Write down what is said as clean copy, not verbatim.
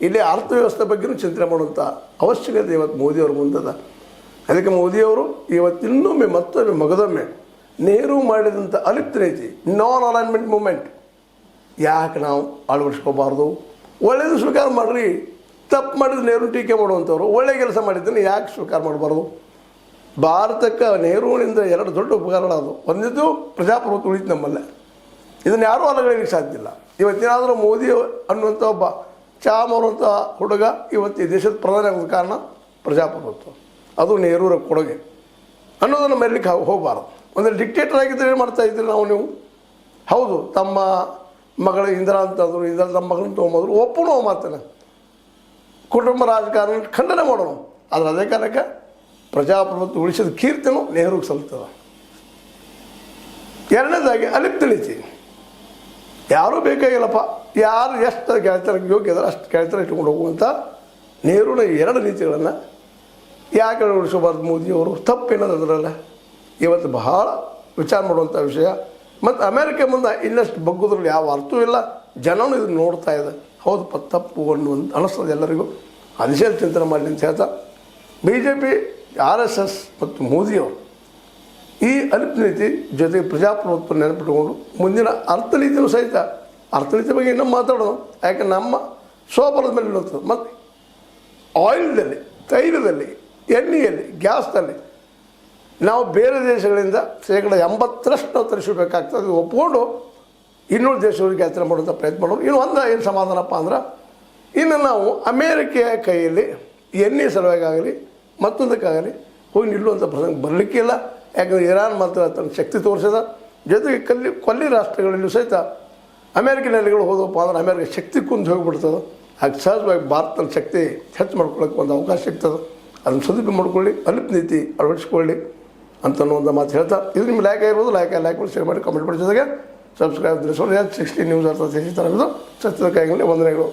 ಇಲ್ಲಿ ಅರ್ಥವ್ಯವಸ್ಥೆ ಬಗ್ಗೆಯೂ ಚಿಂತನೆ ಮಾಡುವಂಥ ಅವಶ್ಯಕತೆ ಇವತ್ತು ಮೋದಿಯವ್ರ ಮುಂದದ. ಅದಕ್ಕೆ ಮೋದಿಯವರು ಇವತ್ತು ಇನ್ನೊಮ್ಮೆ ಮತ್ತೊಮ್ಮೆ ಮಗದೊಮ್ಮೆ ನೆಹರು ಮಾಡಿದಂಥ ಅಲಿಪ್ತ ನೀತಿ, ನಾನ್ ಅಲೈನ್ಮೆಂಟ್ ಮೂಮೆಂಟ್ ಯಾಕೆ ನಾವು ಅಳವಡಿಸ್ಕೋಬಾರ್ದು? ಒಳ್ಳೆಯದು ಸ್ವೀಕಾರ ಮಾಡಿರಿ, ತಪ್ಪು ಮಾಡಿದ್ರೆ ನೆಹರು ಟೀಕೆ ಮಾಡುವಂಥವ್ರು ಒಳ್ಳೆ ಕೆಲಸ ಮಾಡಿದ್ದನ್ನು ಯಾಕೆ ಸ್ವೀಕಾರ ಮಾಡಬಾರ್ದು? ಭಾರತಕ್ಕೆ ನೆಹರುವಿನಿಂದ ಎರಡು ದೊಡ್ಡ ಉಪಕಾರಗಳಾದವು. ಒಂದಿದ್ದು ಪ್ರಜಾಪ್ರಭುತ್ವ ಉಳಿತು ನಮ್ಮಲ್ಲೇ, ಇದನ್ನು ಯಾರೂ ಅಲಗಲಿಕ್ಕೆ ಸಾಧ್ಯ ಇಲ್ಲ. ಇವತ್ತೇನಾದರೂ ಮೋದಿ ಅನ್ನುವಂಥ ಒಬ್ಬ ಚಾಮ್ ಅನ್ನುವಂಥ ಹುಡುಗ ಇವತ್ತು ಈ ದೇಶದ ಪ್ರಧಾನಿ ಆಗೋದು ಕಾರಣ ಪ್ರಜಾಪ್ರಭುತ್ವ, ಅದು ನೆಹರೂರ ಕೊಡುಗೆ ಅನ್ನೋದನ್ನು ಮರೀಲಿಕ್ಕೆ ಹೋಗಬಾರ್ದು. ಒಂದು ಡಿಕ್ಟೇಟರ್ ಆಗಿದ್ದರೆ ಏನು ಮಾಡ್ತಾ ಇದ್ದೀರಿ ನಾವು? ನೀವು ಹೌದು, ತಮ್ಮ ಮಗಳ ಇಂದಿರಾ ಅಂತಂದರು, ಇಂದಿರಾ ತಮ್ಮ ಮಗಳನ್ನ ತೊಗೊಂಬಂದರು, ಒಪ್ಪುಣೋ ಮಾತನ್ನು ಕುಟುಂಬ ರಾಜಕಾರಣ ಖಂಡನೆ ಮಾಡೋಣ. ಆದರೆ ಅದೇ ಕಾರಣಕ್ಕೆ ಪ್ರಜಾಪ್ರಭುತ್ವ ಉಳಿಸಿದ ಕೀರ್ತಿನೂ ನೆಹರುಗೆ ಸಲ್ತದೆ. ಎರಡನೇದಾಗಿ ಅಲಿಪ್ತ ನೀತಿ, ಯಾರೂ ಬೇಕಾಗಿಲ್ಲಪ್ಪ, ಯಾರು ಎಷ್ಟು ಗೆಳತನಕ್ಕೆ ಯೋಗ್ಯ ಇದ್ದಾರೆ ಅಷ್ಟು ಗೆಳತನ ಇಟ್ಕೊಂಡು ಹೋಗುವಂಥ ನೆಹರುನ ಎರಡು ನೀತಿಗಳನ್ನು ಯಾಕೆ ಅಳವಡಿಸಬಾರ್ದು ಮೋದಿಯವರು? ತಪ್ಪೇನದು ಅದರಲ್ಲ. ಇವತ್ತು ಬಹಳ ವಿಚಾರ ಮಾಡುವಂಥ ವಿಷಯ. ಮತ್ತು ಅಮೇರಿಕ ಮುಂದೆ ಇನ್ನಷ್ಟು ಬಗ್ಗೋದ್ರಲ್ಲಿ ಯಾವ ಅರ್ಥವೂ ಇಲ್ಲ. ಜನನೂ ಇದನ್ನು ನೋಡ್ತಾ ಇದೆ. ಹೌದಪ್ಪ, ತಪ್ಪು ಅನ್ನುವಂತ ಅನಿಸ್ತದೆ ಎಲ್ಲರಿಗೂ. ಅದಿಶಯ ಚಿಂತನೆ ಮಾಡಲಿ ಅಂತ ಹೇಳ್ತಾ, BJP, RSS ಮತ್ತು ಮೋದಿಯವರು ಈ ಅಲಿಪ್ತ ನೀತಿ ಜೊತೆಗೆ ಪ್ರಜಾಪ್ರಭುತ್ವ ನೆನಪಿಟ್ಕೊಂಡು ಮುಂದಿನ ಅರ್ಥನೀತಿನೂ ಸಹಿತ, ಅರ್ಥನೀತಿ ಬಗ್ಗೆ ಇನ್ನೂ ಮಾತಾಡೋದು. ಯಾಕೆ ನಮ್ಮ ಸ್ವಬಲದ ಮೇಲೆ ಇರುತ್ತದೆ. ಮತ್ತು ಆಯಿಲ್ದಲ್ಲಿ, ತೈಲದಲ್ಲಿ, ಎಣ್ಣೆಯಲ್ಲಿ, ಗ್ಯಾಸ್ದಲ್ಲಿ ನಾವು ಬೇರೆ ದೇಶಗಳಿಂದ 80% ನಾವು ತರಿಸಬೇಕಾಗ್ತದೆ. ಒಪ್ಕೊಂಡು ಇನ್ನೂರು ದೇಶಗಳಿಗೆ ಯಾತ್ರೆ ಮಾಡುವಂಥ ಪ್ರಯತ್ನ ಮಾಡೋದು. ಇನ್ನು ಏನು ಸಮಾಧಾನಪ್ಪ ಅಂದ್ರೆ, ಇನ್ನು ನಾವು ಅಮೇರಿಕೆಯ ಕೈಯಲ್ಲಿ ಎಣ್ಣೆ ಸಲುವಾಗಿಗಾಗಲಿ ಮತ್ತೊಂದಕ್ಕಾಗಲಿ ಹೋಗಿ ನಿಲ್ಲುವಂಥ ಪ್ರಸಂಗ ಬರಲಿಕ್ಕಿಲ್ಲ. ಯಾಕಂದರೆ ಇರಾನ್ ಮಾತ್ರ ತನ್ನ ಶಕ್ತಿ ತೋರಿಸಿದ. ಜೊತೆಗೆ ಕೊಲ್ಲಿ ರಾಷ್ಟ್ರಗಳಲ್ಲೂ ಸಹಿತ ಅಮೇರಿಕನ್ ನೆಲೆಗಳು ಹೋದಪ್ಪ ಅಂದ್ರೆ ಅಮೇರಿಕ ಶಕ್ತಿ ಕುಂದು ಹೋಗಿಬಿಡ್ತದೆ. ಹಾಗೆ ಸಹಜವಾಗಿ ಭಾರತದ ಶಕ್ತಿ ಹೆಚ್ಚು ಮಾಡ್ಕೊಳ್ಳೋಕ್ಕೆ ಒಂದು ಅವಕಾಶ ಸಿಗ್ತದೆ. ಅದನ್ನು ಸದುಪಯೋಗ ಮಾಡ್ಕೊಳ್ಳಿ, ಅಲಿಪ್ತ ನೀತಿ ಅಳವಡಿಸ್ಕೊಳ್ಳಿ ಅಂತ ಒಂದು ಮಾತು ಹೇಳ್ತಾ, ಇದು ನಿಮ್ಮ ಲೈಕ್ ಆಗಿರ್ಬೋದು. ಲೈಕ್ ಮಾಡಿ, ಶೇರ್ ಮಾಡಿ, ಕಮೆಂಟ್ ಮಾಡಿ, ಜೊತೆಗೆ ಸಬ್ಸ್ಕ್ರೈಬ್ 16 ನ್ಯೂಸ್ ಅರ್ಥ ಥರ ಸತ್ಯದ ಕೈಗಳಲ್ಲಿ ವಂದನೆಗಳು.